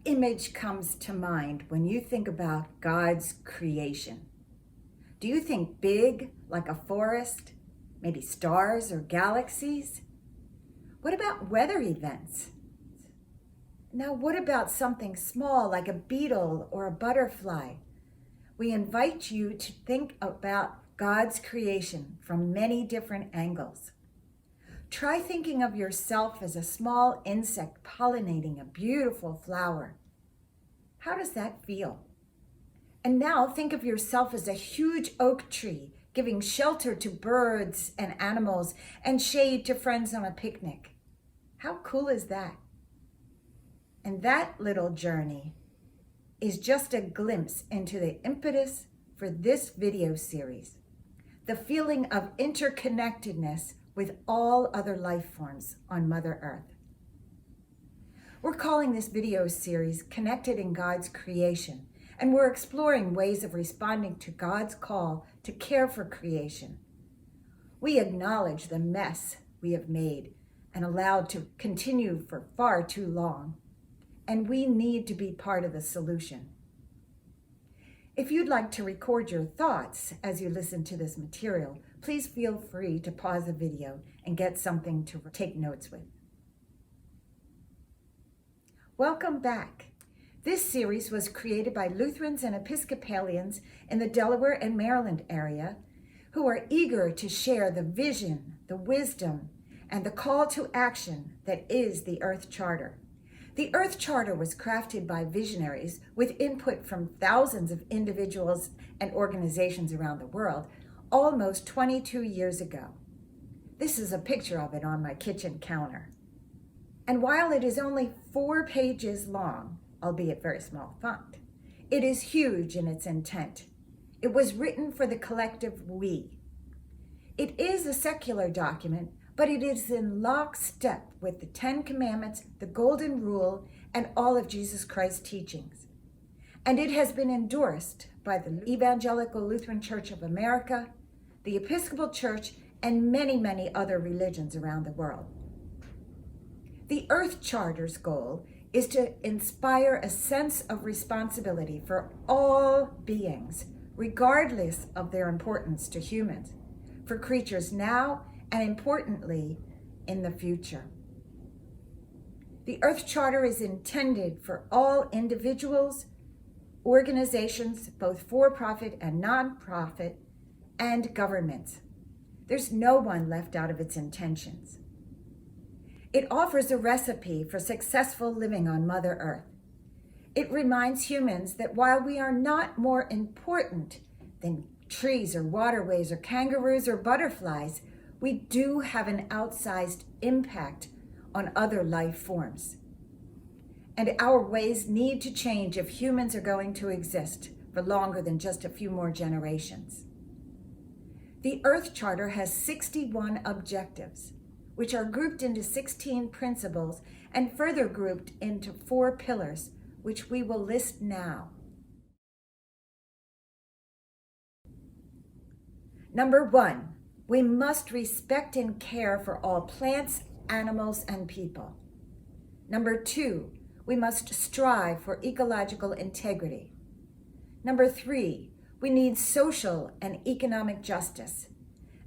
image comes to mind when you think about God's creation? Do you think big, like a forest, maybe stars or galaxies? What about weather events? Now, what about something small like a beetle or a butterfly? We invite you to think about God's creation from many different angles. Try thinking of yourself as a small insect pollinating a beautiful flower. How does that feel? And now think of yourself as a huge oak tree, giving shelter to birds and animals and shade to friends on a picnic. How cool is that? And that little journey is just a glimpse into the impetus for this video series, the feeling of interconnectedness with all other life forms on Mother Earth. We're calling this video series Connected in God's Creation, and we're exploring ways of responding to God's call to care for creation. We acknowledge the mess we have made and allowed to continue for far too long, and we need to be part of the solution. If you'd like to record your thoughts as you listen to this material, please feel free to pause the video and get something to take notes with. Welcome back. This series was created by Lutherans and Episcopalians in the Delaware and Maryland area who are eager to share the vision, the wisdom, and the call to action that is the Earth Charter. The Earth Charter was crafted by visionaries with input from thousands of individuals and organizations around the world almost 22 years ago. This is a picture of it on my kitchen counter. And while it is only 4 pages long, albeit very small font, it is huge in its intent. It was written for the collective we. It is a secular document, but it is in lockstep with the 10 Commandments, the Golden Rule, and all of Jesus Christ's teachings. And it has been endorsed by the Evangelical Lutheran Church of America, the Episcopal Church, and many, many other religions around the world. The Earth Charter's goal is to inspire a sense of responsibility for all beings, regardless of their importance to humans, for creatures now and importantly, in the future. The Earth Charter is intended for all individuals, organizations, both for-profit and non-profit, and governments. There's no one left out of its intentions. It offers a recipe for successful living on Mother Earth. It reminds humans that while we are not more important than trees or waterways or kangaroos or butterflies, we do have an outsized impact on other life forms. And our ways need to change if humans are going to exist for longer than just a few more generations. The Earth Charter has 61 objectives, which are grouped into 16 principles and further grouped into 4 pillars, which we will list now. Number 1, we must respect and care for all plants, animals, and people. Number 2, we must strive for ecological integrity. Number 3, we need social and economic justice.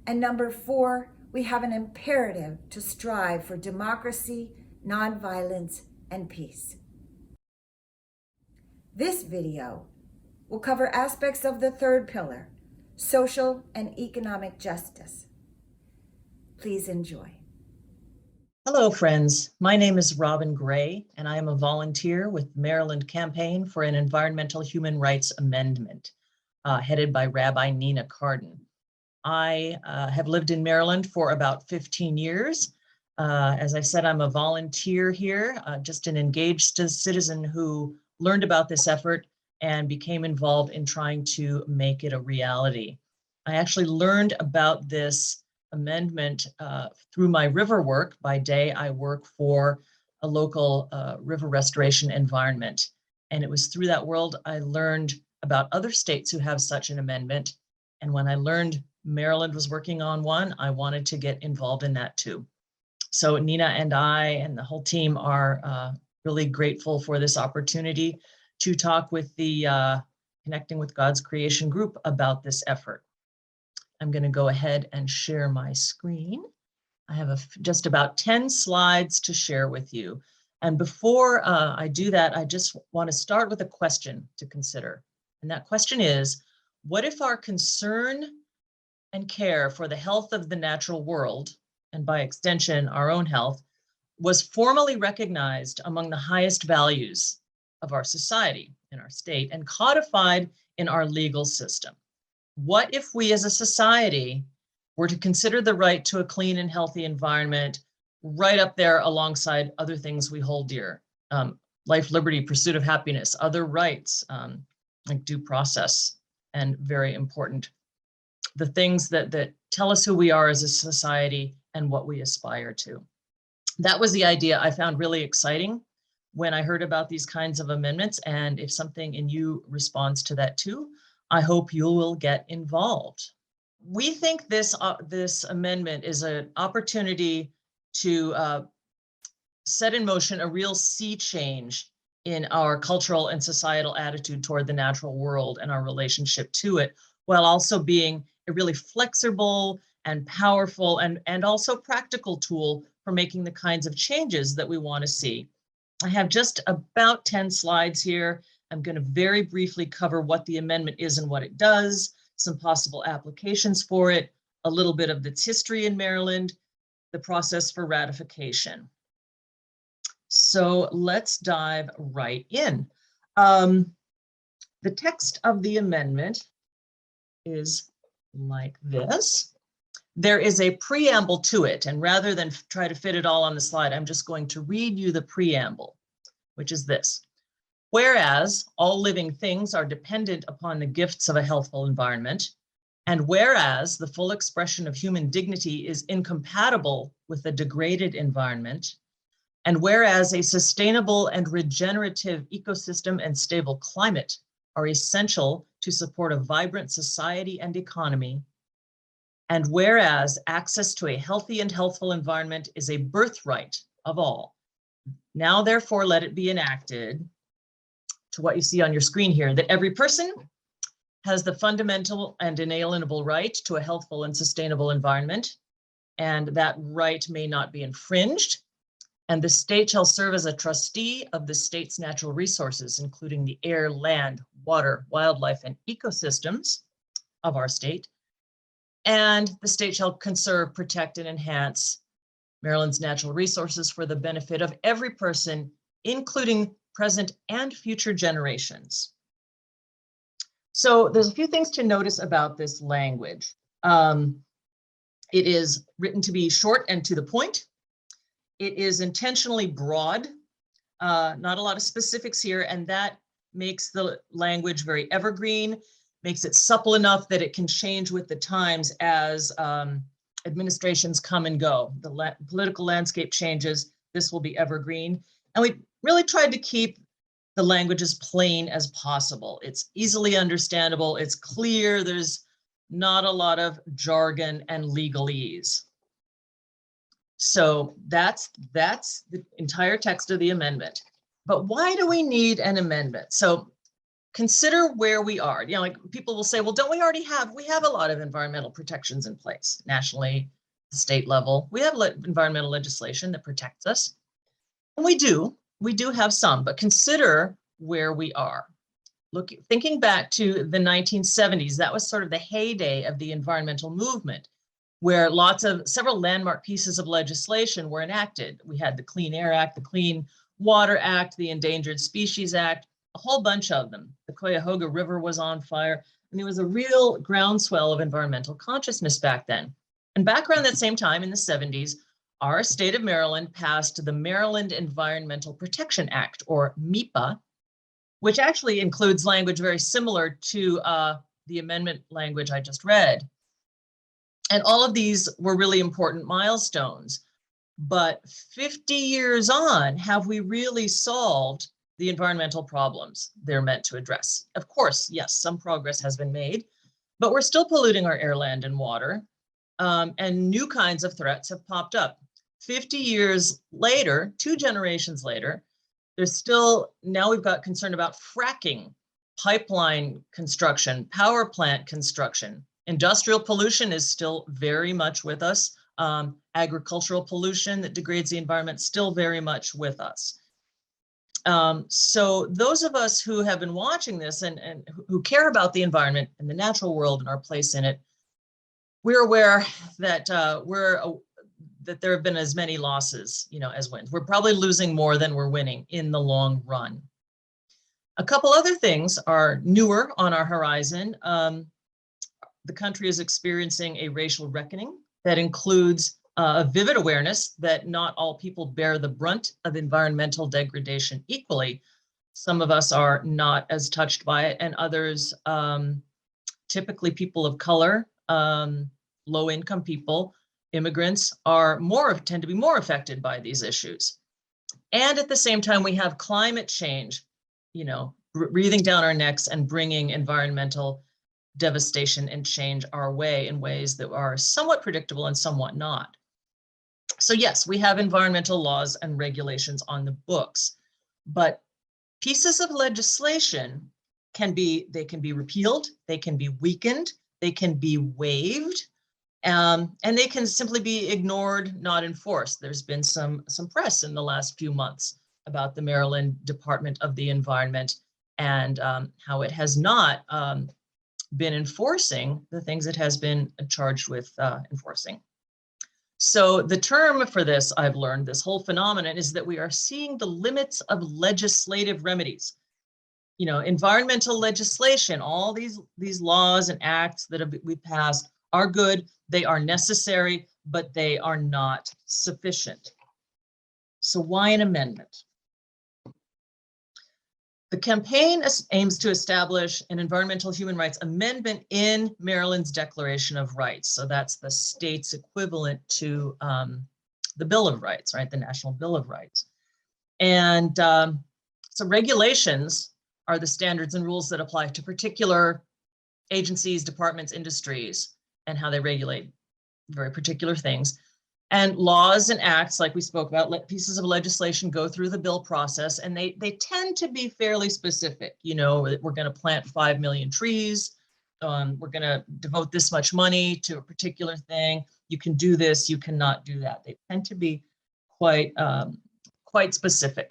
And number 4, we have an imperative to strive for democracy, nonviolence, and peace. This video will cover aspects of the 3rd pillar, social and economic justice. Please enjoy. Hello, friends. My name is Robin Gray, and I am a volunteer with the Maryland Campaign for an Environmental Human Rights Amendment, headed by Rabbi Nina Carden. I have lived in Maryland for about 15 years. As I said, I'm a volunteer here, just an engaged citizen who learned about this effort and became involved in trying to make it a reality. I actually learned about this amendment through my river work. By day, I work for a local river restoration environment. And it was through that world I learned about other states who have such an amendment. And when I learned Maryland was working on one, I wanted to get involved in that too. So Nina and I and the whole team are really grateful for this opportunity to talk with the Connecting with God's Creation group about this effort. I'm going to go ahead and share my screen. I have just about 10 slides to share with you. And before I do that, I just want to start with a question to consider. And that question is, what if our concern and care for the health of the natural world, and by extension, our own health, was formally recognized among the highest values of our society, in our state, and codified in our legal system? What if we as a society were to consider the right to a clean and healthy environment right up there alongside other things we hold dear? Life, liberty, pursuit of happiness, other rights, like due process, and very important, the things that tell us who we are as a society and what we aspire to. That was the idea I found really exciting when I heard about these kinds of amendments. And if something in you responds to that too, I hope you will get involved. We think this amendment is an opportunity to set in motion a real sea change in our cultural and societal attitude toward the natural world and our relationship to it, while also being a really flexible and powerful and also practical tool for making the kinds of changes that we want to see. I have just about 10 slides here. I'm going to very briefly cover what the amendment is and what it does, some possible applications for it, a little bit of its history in Maryland, the process for ratification. So let's dive right in. The text of the amendment is like this. There is a preamble to it, and rather than try to fit it all on the slide, I'm just going to read you the preamble, which is this. Whereas all living things are dependent upon the gifts of a healthful environment, and whereas the full expression of human dignity is incompatible with a degraded environment, and whereas a sustainable and regenerative ecosystem and stable climate are essential to support a vibrant society and economy, and whereas access to a healthy and healthful environment is a birthright of all, now therefore let it be enacted to what you see on your screen here, that every person has the fundamental and inalienable right to a healthful and sustainable environment, and that right may not be infringed, and the state shall serve as a trustee of the state's natural resources, including the air, land, water, wildlife, and ecosystems of our state, and the state shall conserve, protect, and enhance Maryland's natural resources for the benefit of every person, including present and future generations. So there's a few things to notice about this language. It is written to be short and to the point. It is intentionally broad, not a lot of specifics here, and that makes the language very evergreen, makes it supple enough that it can change with the times as administrations come and go. The political landscape changes, this will be evergreen. And we really tried to keep the language as plain as possible. It's easily understandable, it's clear, there's not a lot of jargon and legalese. So that's the entire text of the amendment. But why do we need an amendment? So consider where we are. You know, like people will say, well, don't we already have, we have a lot of environmental protections in place nationally, state level. We have environmental legislation that protects us. And we do have some, but consider where we are. Look, thinking back to the 1970s, that was sort of the heyday of the environmental movement, where several landmark pieces of legislation were enacted. We had the Clean Air Act, the Clean Water Act, the Endangered Species Act, a whole bunch of them. The Cuyahoga River was on fire, and there was a real groundswell of environmental consciousness back then. And back around that same time in the 70s, our state of Maryland passed the Maryland Environmental Protection Act, or MEPA, which actually includes language very similar to the amendment language I just read. And all of these were really important milestones. But 50 years on, have we really solved the environmental problems they're meant to address? Of course, yes, some progress has been made, but we're still polluting our air, land, and water, and new kinds of threats have popped up. 50 years later, 2 generations later, There's still, now we've got concern about fracking, pipeline construction, power plant construction. Industrial pollution is still very much with us. Agricultural pollution that degrades the environment, still very much with us. So those of us who have been watching this and who care about the environment and the natural world and our place in it, we're aware that that there have been as many losses, as wins. We're probably losing more than we're winning in the long run. A couple other things are newer on our horizon. The country is experiencing a racial reckoning that includes a vivid awareness that not all people bear the brunt of environmental degradation equally. Some of us are not as touched by it, and others, typically people of color, low-income people, immigrants, tend to be more affected by these issues. And at the same time, we have climate change, breathing down our necks and bringing environmental devastation and change our way in ways that are somewhat predictable and somewhat not. So yes, we have environmental laws and regulations on the books, but pieces of legislation can be repealed, they can be weakened, they can be waived, and they can simply be ignored, not enforced. There's been some press in the last few months about the Maryland Department of the Environment and how it has not been enforcing the things it has been charged with enforcing. So the term for this, I've learned, this whole phenomenon, is that we are seeing the limits of legislative remedies. Environmental legislation, all these laws and acts that we passed are good, they are necessary, but they are not sufficient. So why an amendment? The campaign aims to establish an environmental human rights amendment in Maryland's Declaration of Rights. So that's the state's equivalent to the Bill of Rights, right? The National Bill of Rights. And so regulations are the standards and rules that apply to particular agencies, departments, industries, and how they regulate very particular things. And laws and acts, like we spoke about, let pieces of legislation go through the bill process, and they tend to be fairly specific. We're going to plant 5 million trees. We're going to devote this much money to a particular thing. You can do this, you cannot do that. They tend to be quite specific.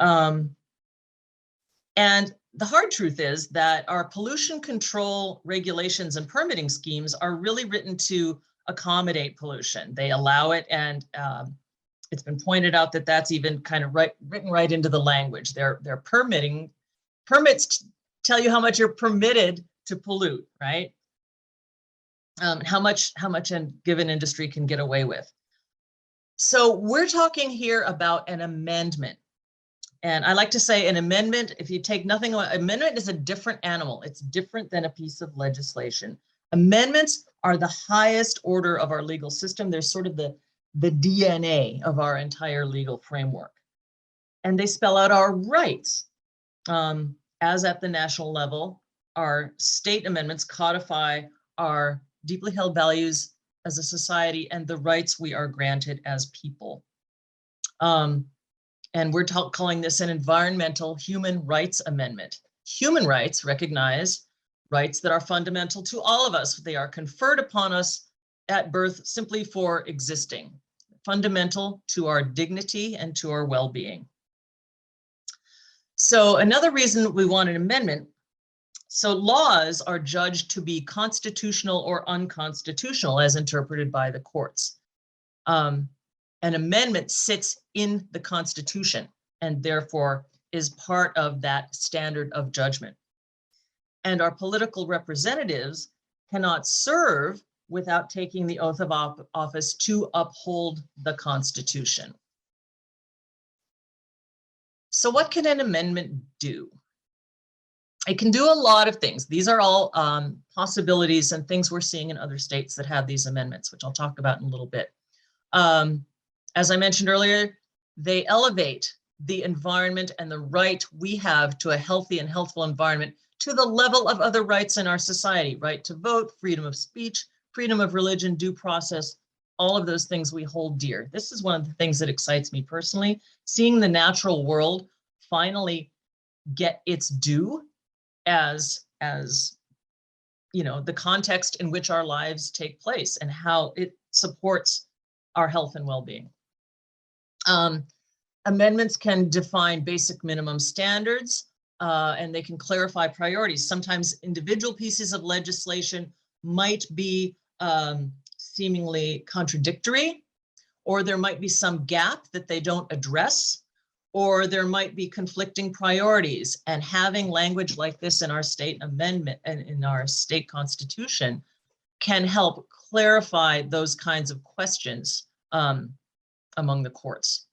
And the hard truth is that our pollution control regulations and permitting schemes are really written to accommodate pollution. They allow it, and it's been pointed out that that's even kind of written right into the language. They're permits tell you how much you're permitted to pollute, right? How much a given industry can get away with. So we're talking here about an amendment. And I like to say an amendment, if you take nothing away, amendment is a different animal. It's different than a piece of legislation. Amendments are the highest order of our legal system. They're sort of the DNA of our entire legal framework. And they spell out our rights. As at the national level, our state amendments codify our deeply held values as a society and the rights we are granted as people. And we're calling this an environmental human rights amendment. Human rights recognize rights that are fundamental to all of us. They are conferred upon us at birth simply for existing, fundamental to our dignity and to our well-being. So another reason we want an amendment, so laws are judged to be constitutional or unconstitutional as interpreted by the courts. An amendment sits in the Constitution and therefore is part of that standard of judgment. And our political representatives cannot serve without taking the oath of office to uphold the Constitution. So what can an amendment do? It can do a lot of things. These are all possibilities and things we're seeing in other states that have these amendments, which I'll talk about in a little bit. As I mentioned earlier, they elevate the environment and the right we have to a healthy and healthful environment to the level of other rights in our society, right to vote, freedom of speech, freedom of religion, due process, all of those things we hold dear. This is one of the things that excites me personally, seeing the natural world finally get its due as the context in which our lives take place and how it supports our health and well-being. Amendments can define basic minimum standards, and they can clarify priorities. Sometimes individual pieces of legislation might be seemingly contradictory, or there might be some gap that they don't address, or there might be conflicting priorities. And having language like this in our state amendment and in our state constitution can help clarify those kinds of questions among the courts.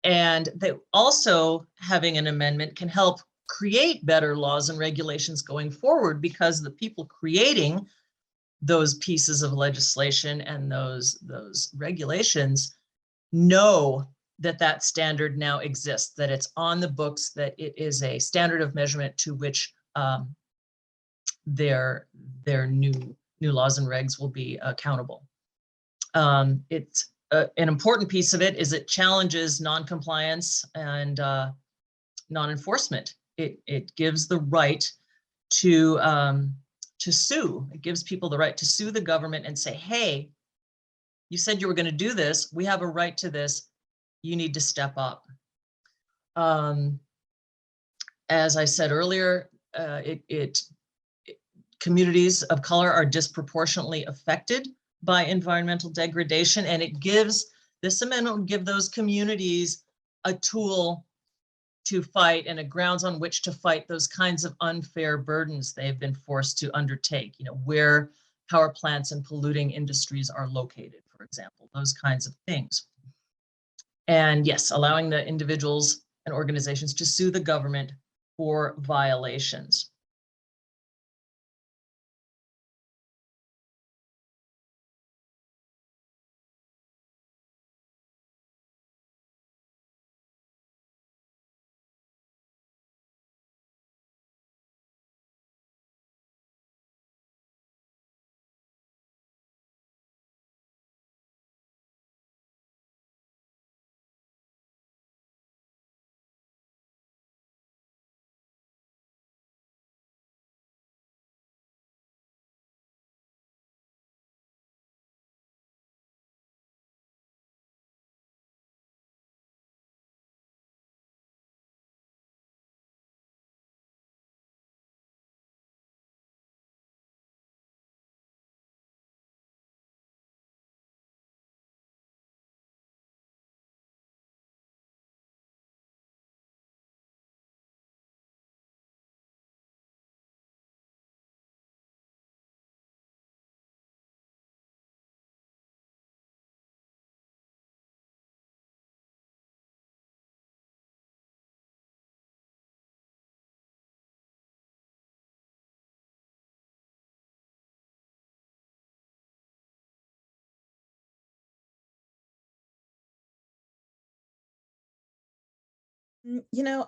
And they also, having an amendment can help create better laws and regulations going forward, because the people creating those pieces of legislation and those regulations know that that standard now exists, that it's on the books, that it is a standard of measurement to which their new laws and regs will be accountable. It's an important piece of it is it challenges non-compliance and non-enforcement. It gives the right to sue. It gives people the right to sue the government and say, hey, you said you were going to do this. We have a right to this. You need to step up. As I said earlier, communities of color are disproportionately affected by environmental degradation, and this amendment will give those communities a tool to fight and a grounds on which to fight those kinds of unfair burdens they've been forced to undertake, where power plants and polluting industries are located, for example, those kinds of things. And yes, allowing the individuals and organizations to sue the government for violations.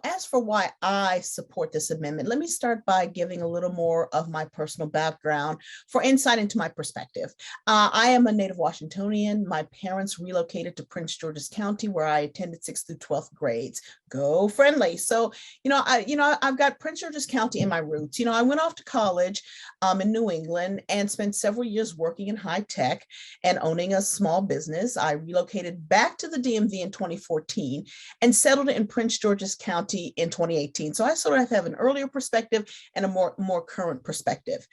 As for why I support this amendment, let me start by giving a little more of my personal background for insight into my perspective. I am a native Washingtonian. My parents relocated to Prince George's County, where I attended 6th through 12th grades. Go friendly. So, I've got Prince George's County in my roots. I went off to college in New England and spent several years working in high tech and owning a small business. I relocated back to the DMV in 2014 and settled in Prince George's County in 2018. So I sort of have an earlier perspective and a more current perspective.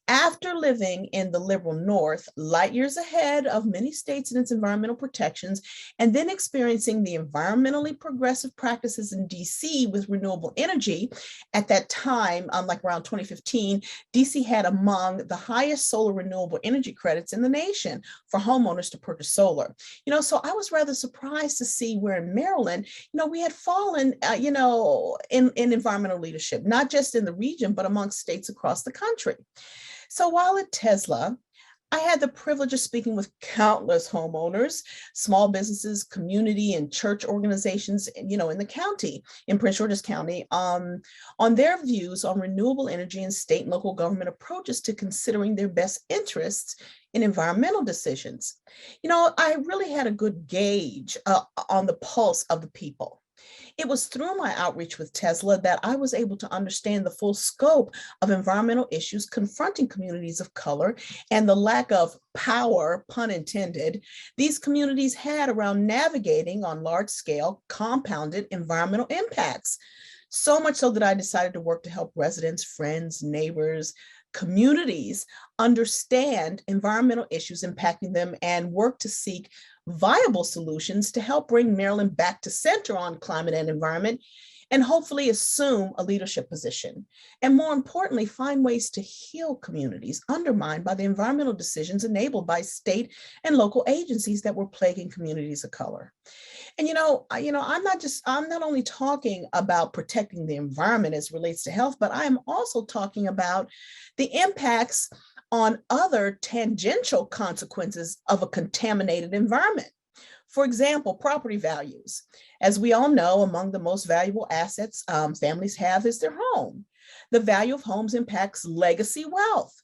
After living in the liberal North, light years ahead of many states in its environmental protections, and then experiencing the environmentally progressive practices in DC with renewable energy, at that time, like around 2015, DC had among the highest solar renewable energy credits in the nation for homeowners to purchase solar. So I was rather surprised to see where in Maryland, we had fallen, in environmental leadership, not just in the region, but among states across the country. So while at Tesla, I had the privilege of speaking with countless homeowners, small businesses, community and church organizations, in the county, in Prince George's County, on their views on renewable energy and state and local government approaches to considering their best interests in environmental decisions. I really had a good gauge on the pulse of the people. It was through my outreach with Tesla that I was able to understand the full scope of environmental issues confronting communities of color and the lack of power, pun intended, these communities had around navigating on large scale compounded environmental impacts. So much so that I decided to work to help residents, friends, neighbors, communities understand environmental issues impacting them and work to seek viable solutions to help bring Maryland back to center on climate and environment, and hopefully assume a leadership position. And more importantly, find ways to heal communities undermined by the environmental decisions enabled by state and local agencies that were plaguing communities of color. And I'm not only talking about protecting the environment as it relates to health, but I am also talking about the impacts on other tangential consequences of a contaminated environment. For example, property values. As we all know, among the most valuable assets families have is their home. The value of homes impacts legacy wealth,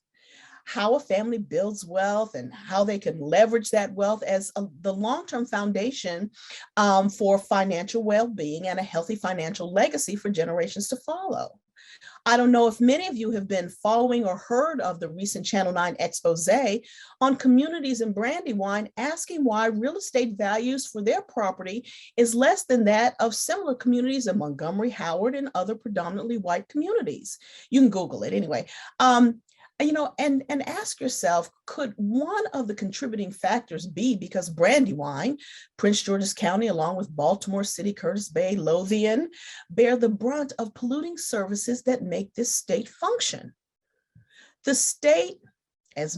how a family builds wealth and how they can leverage that wealth as the long-term foundation for financial well-being and a healthy financial legacy for generations to follow. I don't know if many of you have been following or heard of the recent Channel 9 expose on communities in Brandywine asking why real estate values for their property is less than that of similar communities in Montgomery, Howard, and other predominantly white communities. You can Google it anyway. And ask yourself, could one of the contributing factors be because Brandywine, Prince George's County, along with Baltimore City, Curtis Bay, Lothian, bear the brunt of polluting services that make this state function? The state, as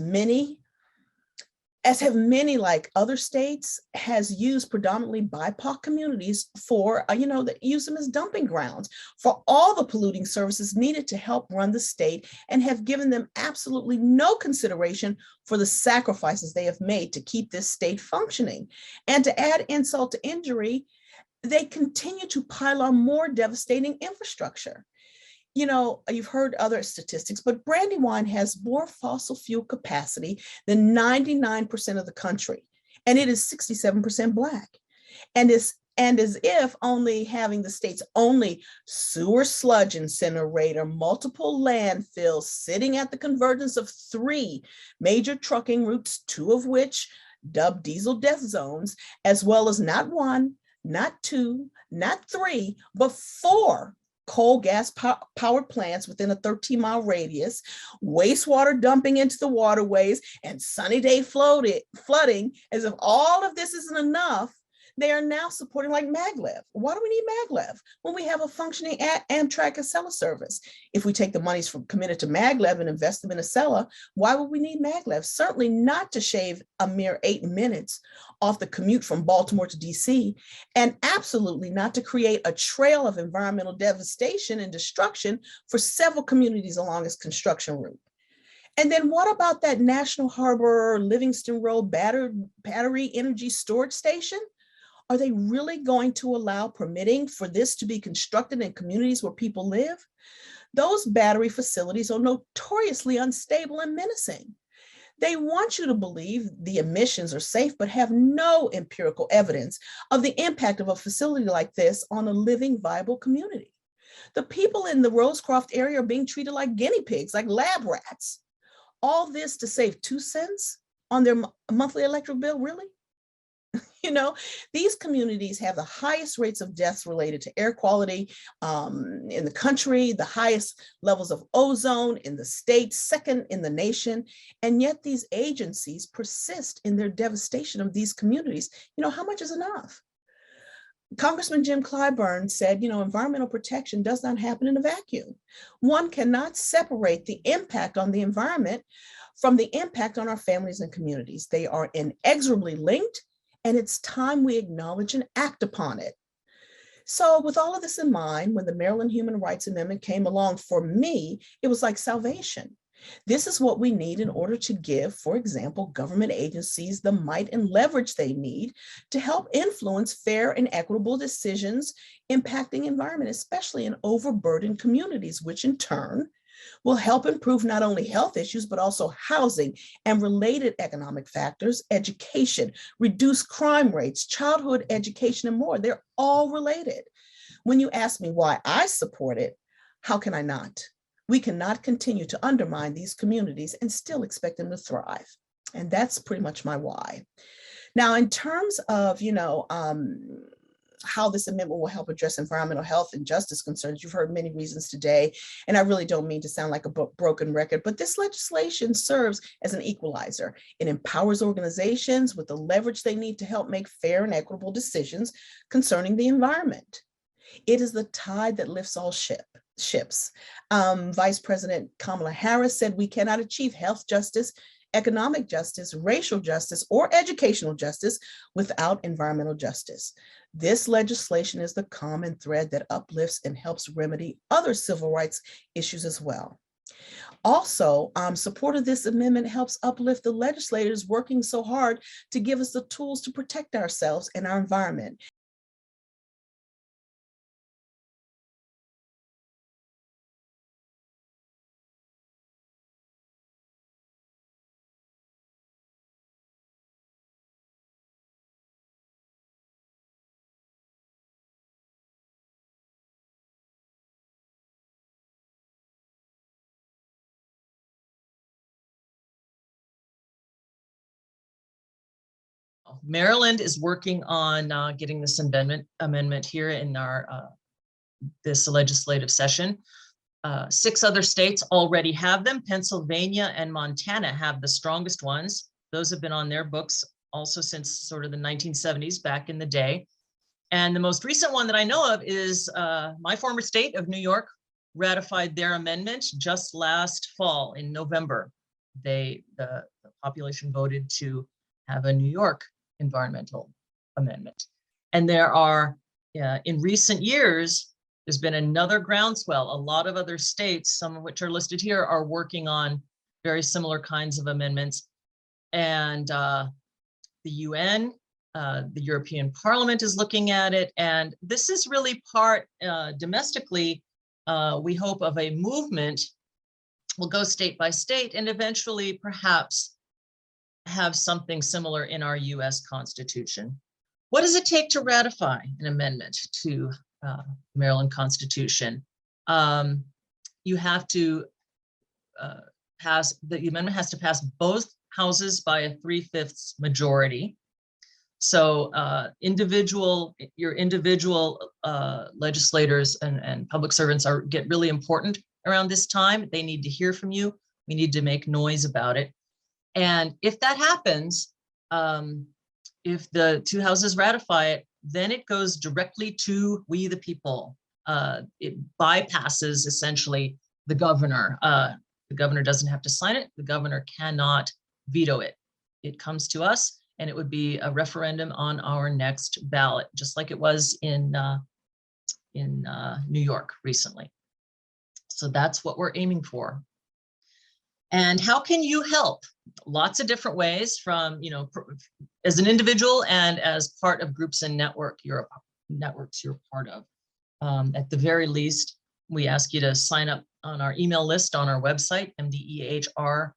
have many like other states, has used predominantly BIPOC communities for, that use them as dumping grounds for all the polluting services needed to help run the state, and have given them absolutely no consideration for the sacrifices they have made to keep this state functioning. And to add insult to injury, they continue to pile on more devastating infrastructure. You've heard other statistics, but Brandywine has more fossil fuel capacity than 99% of the country, and it is 67% Black. And as if only having the state's only sewer sludge incinerator, multiple landfills sitting at the convergence of 3 major trucking routes, 2 of which dubbed diesel death zones, as well as not 1, not 2, not 3, but 4 coal gas power plants within a 13-mile radius, wastewater dumping into the waterways, and sunny day flooding. As if all of this isn't enough, they are now supporting like maglev. Why do we need maglev when we have a functioning Amtrak Acela service? If we take the monies committed to maglev and invest them in Acela, why would we need maglev? Certainly not to shave a mere 8 minutes off the commute from Baltimore to DC, and absolutely not to create a trail of environmental devastation and destruction for several communities along its construction route. And then what about that National Harbor Livingston Road battery energy storage station? Are they really going to allow permitting for this to be constructed in communities where people live? Those battery facilities are notoriously unstable and menacing. They want you to believe the emissions are safe, but have no empirical evidence of the impact of a facility like this on a living, viable community. The people in the Rosecroft area are being treated like guinea pigs, like lab rats. All this to save 2 cents on their monthly electric bill, really? These communities have the highest rates of deaths related to air quality in the country, the highest levels of ozone in the state, second in the nation. And yet these agencies persist in their devastation of these communities. How much is enough? Congressman Jim Clyburn said, environmental protection does not happen in a vacuum. One cannot separate the impact on the environment from the impact on our families and communities. They are inexorably linked, and it's time we acknowledge and act upon it. So with all of this in mind, when the Maryland Human Rights Amendment came along, for me, it was like salvation. This is what we need in order to give, for example, government agencies the might and leverage they need to help influence fair and equitable decisions impacting environment, especially in overburdened communities, which in turn will help improve not only health issues, but also housing and related economic factors, education, reduce crime rates, childhood education, and more. They're all related. When you ask me why I support it, how can I not? We cannot continue to undermine these communities and still expect them to thrive. And that's pretty much my why. Now, in terms of, how this amendment will help address environmental health and justice concerns, you've heard many reasons today, and I really don't mean to sound like a broken record, but this legislation serves as an equalizer. It empowers organizations with the leverage they need to help make fair and equitable decisions concerning the environment. It is the tide that lifts all ships. Vice President Kamala Harris said we cannot achieve health justice, economic justice, racial justice, or educational justice without environmental justice. This legislation is the common thread that uplifts and helps remedy other civil rights issues as well. Also, support of this amendment helps uplift the legislators working so hard to give us the tools to protect ourselves and our environment. Maryland is working on getting this amendment here in our this legislative session. 6 other states already have them. Pennsylvania and Montana have the strongest ones. Those have been on their books also since sort of the 1970s, back in the day. And the most recent one that I know of is my former state of New York ratified their amendment just last fall in November. The population voted to have a New York environmental amendment. And there are, in recent years, there's been another groundswell. A lot of other states, some of which are listed here, are working on very similar kinds of amendments. And the UN, the European Parliament is looking at it. And this is really part, domestically, we hope, of a movement. We'll go state by state and eventually perhaps have something similar in our US Constitution. What does it take to ratify an amendment to Maryland Constitution? You have to the amendment has to pass both houses by a 3/5 majority. So your individual legislators and public servants get really important around this time. They need to hear from you. We need to make noise about it. And if that happens, if the 2 houses ratify it, then it goes directly to we the people. It bypasses essentially the governor. The governor doesn't have to sign it. The governor cannot veto it. It comes to us, and it would be a referendum on our next ballot, just like it was in New York recently. So that's what we're aiming for. And how can you help? Lots of different ways, from, as an individual and as part of groups and networks you're part of. At the very least, we ask you to sign up on our email list on our website, mdehr.org.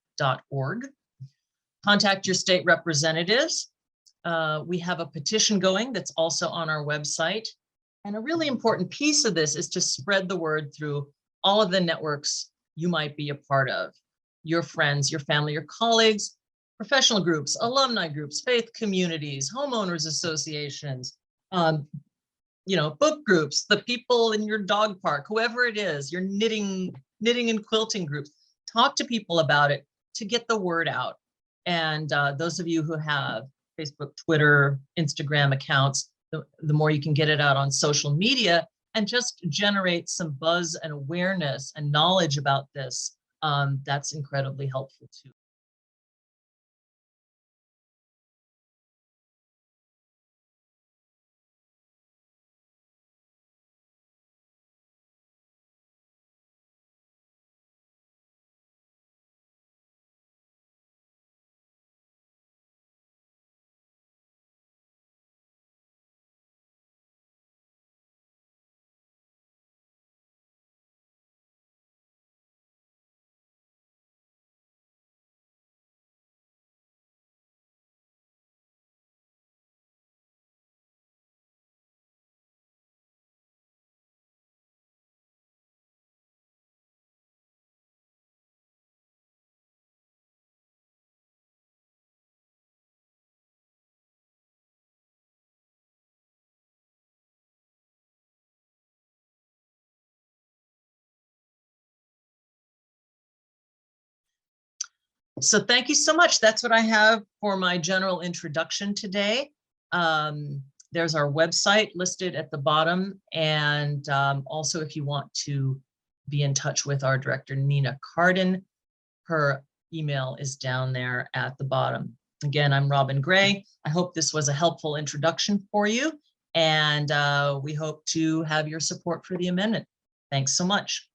Contact your state representatives. We have a petition going that's also on our website. And a really important piece of this is to spread the word through all of the networks you might be a part of. Your friends, your family, your colleagues, professional groups, alumni groups, faith communities, homeowners associations, book groups, the people in your dog park, whoever it is, your knitting and quilting groups. Talk to people about it to get the word out. And those of you who have Facebook, Twitter, Instagram accounts, the more you can get it out on social media and just generate some buzz and awareness and knowledge about this. That's incredibly helpful too. So thank you so much. That's what I have for my general introduction today. There's our website listed at the bottom. And also, if you want to be in touch with our director, Nina Carden, her email is down there at the bottom. Again, I'm Robin Gray. I hope this was a helpful introduction for you. And we hope to have your support for the amendment. Thanks so much.